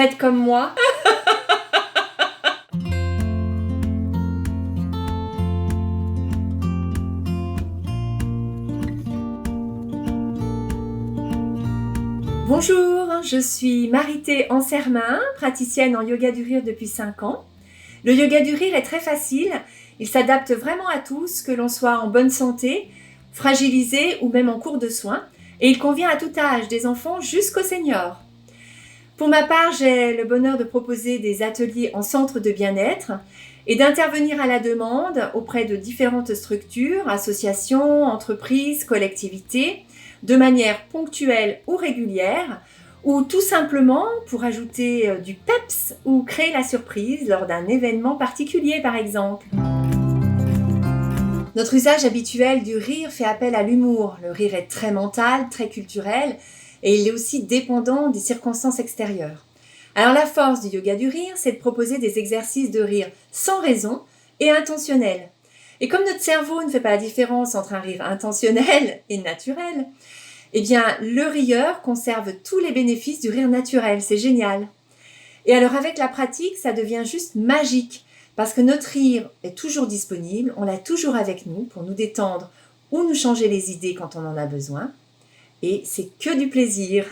Faites comme moi. Bonjour, je suis Marité Ansermin, praticienne en yoga du rire depuis 5 ans. Le yoga du rire est très facile, il s'adapte vraiment à tous, que l'on soit en bonne santé, fragilisé ou même en cours de soins, et il convient à tout âge, des enfants jusqu'aux seniors. Pour ma part, j'ai le bonheur de proposer des ateliers en centre de bien-être et d'intervenir à la demande auprès de différentes structures, associations, entreprises, collectivités, de manière ponctuelle ou régulière, ou tout simplement pour ajouter du peps ou créer la surprise lors d'un événement particulier par exemple. Notre usage habituel du rire fait appel à l'humour. Le rire est très mental, très culturel et il est aussi dépendant des circonstances extérieures. Alors la force du yoga du rire, c'est de proposer des exercices de rire sans raison et intentionnels. Et comme notre cerveau ne fait pas la différence entre un rire intentionnel et naturel, eh bien le rieur conserve tous les bénéfices du rire naturel, c'est génial. Et alors avec la pratique, ça devient juste magique. Parce que notre rire est toujours disponible, on l'a toujours avec nous pour nous détendre ou nous changer les idées quand on en a besoin. Et c'est que du plaisir.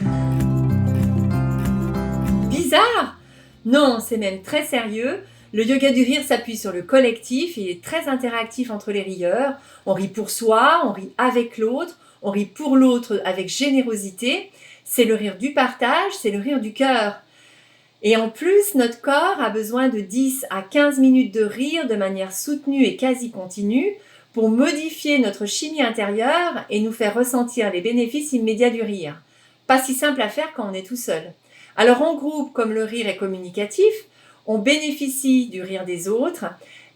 Bizarre ? Non, c'est même très sérieux. Le yoga du rire s'appuie sur le collectif, il est très interactif entre les rieurs. On rit pour soi, on rit avec l'autre, on rit pour l'autre avec générosité. C'est le rire du partage, c'est le rire du cœur. Et en plus, notre corps a besoin de 10 à 15 minutes de rire de manière soutenue et quasi continue pour modifier notre chimie intérieure et nous faire ressentir les bénéfices immédiats du rire. Pas si simple à faire quand on est tout seul. Alors en groupe, comme le rire est communicatif, on bénéficie du rire des autres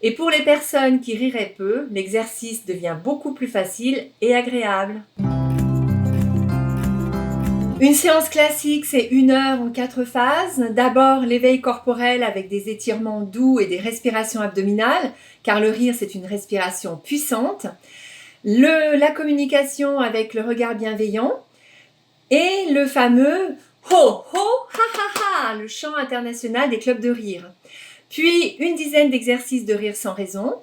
et pour les personnes qui riraient peu, l'exercice devient beaucoup plus facile et agréable. Une séance classique, c'est 1 heure en 4 phases. D'abord, l'éveil corporel avec des étirements doux et des respirations abdominales, car le rire, c'est une respiration puissante. La communication avec le regard bienveillant. Et le fameux « ho, ho, ha, ha, ha », le chant international des clubs de rire. Puis, une dizaine d'exercices de rire sans raison,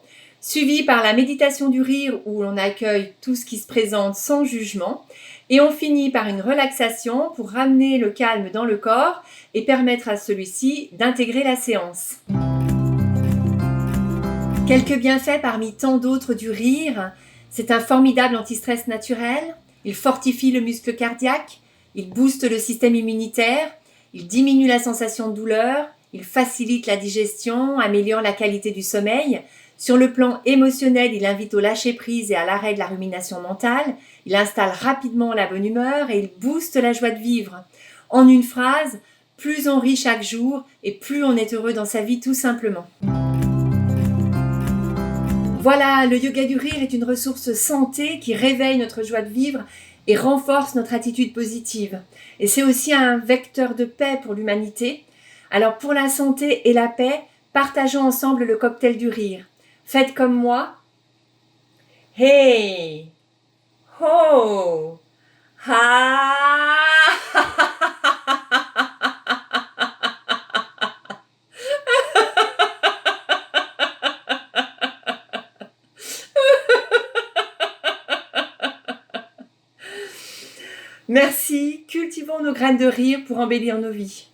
suivi par la méditation du rire où l'on accueille tout ce qui se présente sans jugement. Et on finit par une relaxation pour ramener le calme dans le corps et permettre à celui-ci d'intégrer la séance. Quelques bienfaits parmi tant d'autres du rire. C'est un formidable anti-stress naturel. Il fortifie le muscle cardiaque. Il booste le système immunitaire. Il diminue la sensation de douleur. Il facilite la digestion, améliore la qualité du sommeil. Sur le plan émotionnel, il invite au lâcher-prise et à l'arrêt de la rumination mentale. Il installe rapidement la bonne humeur et il booste la joie de vivre. En une phrase, plus on rit chaque jour et plus on est heureux dans sa vie tout simplement. Voilà, le yoga du rire est une ressource santé qui réveille notre joie de vivre et renforce notre attitude positive. Et c'est aussi un vecteur de paix pour l'humanité. Alors pour la santé et la paix, partageons ensemble le cocktail du rire. Faites comme moi. Hey! Ho! Ha! Merci, cultivons nos graines de rire pour embellir nos vies.